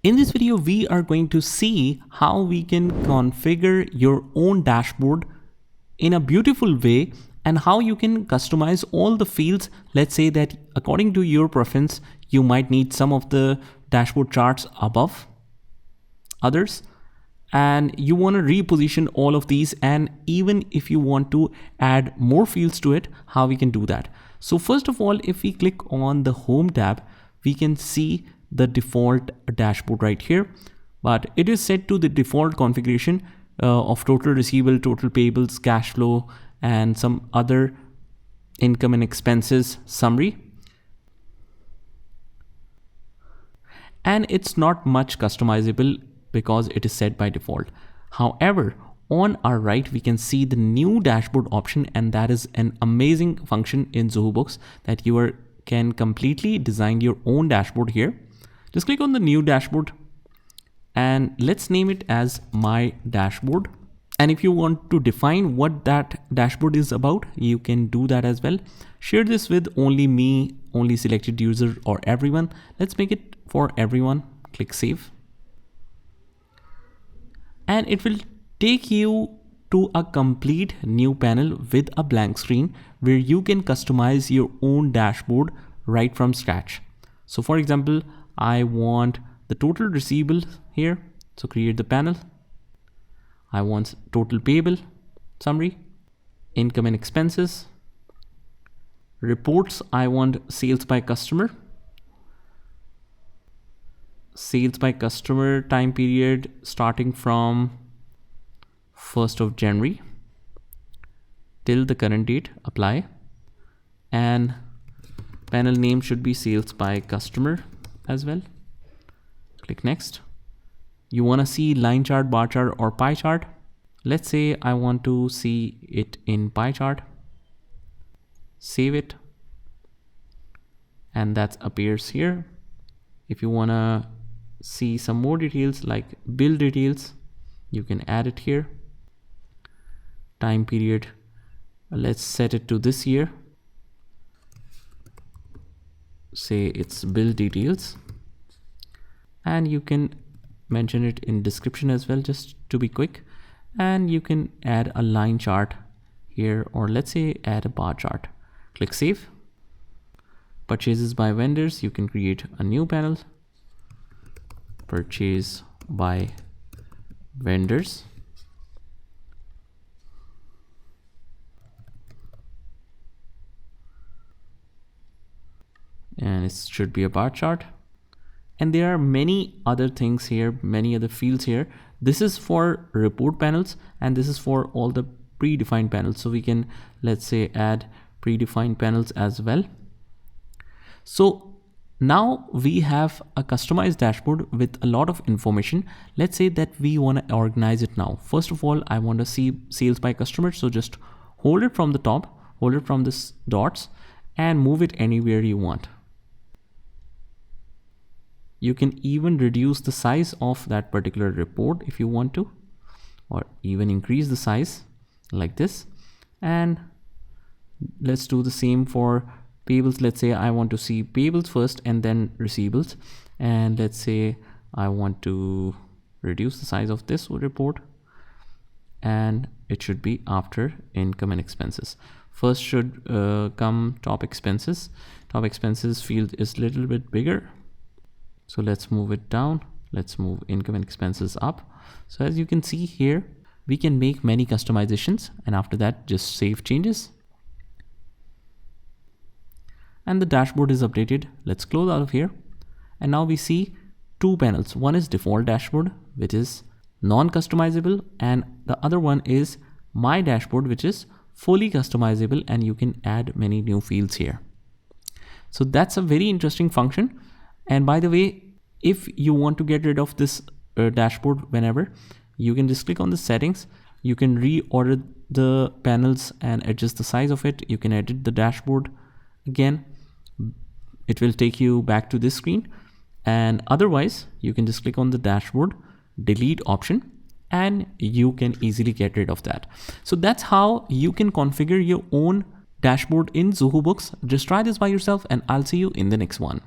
In this video, we are going to see how we can configure your own dashboard in a beautiful way and how you can customize all the fields. Let's say that according to your preference, you might need some of the dashboard charts above others, and you want to reposition all of these. And even if you want to add more fields to it, how we can do that. So first of all, if we click on the Home tab, we can see the default dashboard right here, but it is set to the default configuration of total receivable, total payables, cash flow, and some other income and expenses summary. And it's not much customizable because it is set by default. However, on our right, we can see the new dashboard option, and that is an amazing function in Zoho Books that you can completely design your own dashboard here. Just click on the new dashboard and let's name it as my dashboard. And if you want to define what that dashboard is about, you can do that as well. Share this with only me, only selected user, or everyone. Let's make it for everyone. Click save. And it will take you to a complete new panel with a blank screen where you can customize your own dashboard right from scratch. So for example, I want the total receivable here. So create the panel. I want total payable summary, income and expenses, reports. I want sales by customer, time period starting from 1st of January till the current date, apply. And panel name should be sales by customer as well. Click next. You want to see line chart, bar chart, or pie chart. Let's say I want to see it in pie chart. Save it. And that appears here. If you want to see some more details like bill details, you can add it here. Time period, let's set it to this year. Say it's bill details, and you can mention it in description as well, just to be quick. And you can add a line chart here, or let's say add a bar chart. Click save. Purchases by vendors, you can create a new panel, purchase by vendors. And it should be a bar chart. And there are many other things here, many other fields here. This is for report panels, and this is for all the predefined panels. So we can, let's say, add predefined panels as well. So now we have a customized dashboard with a lot of information. Let's say that we want to organize it now. First of all, I want to see sales by customer. So just hold it from the top, hold it from this dots, and move it anywhere you want. You can even reduce the size of that particular report if you want to, or even increase the size like this. And let's do the same for payables. Let's say I want to see payables first and then receivables. And let's say I want to reduce the size of this report, and it should be after income and expenses. First should come top expenses. Top expenses field is a little bit bigger. So let's move it down. Let's move income and expenses up. So as you can see here, we can make many customizations, and after that, just save changes. And the dashboard is updated. Let's close out of here. And now we see two panels. One is default dashboard, which is non-customizable, and the other one is my dashboard, which is fully customizable, and you can add many new fields here. So that's a very interesting function. And by the way, if you want to get rid of this dashboard whenever, you can just click on the settings. You can reorder the panels and adjust the size of it. You can edit the dashboard again. It will take you back to this screen. And otherwise, you can just click on the dashboard, delete option, and you can easily get rid of that. So that's how you can configure your own dashboard in Zoho Books. Just try this by yourself, and I'll see you in the next one.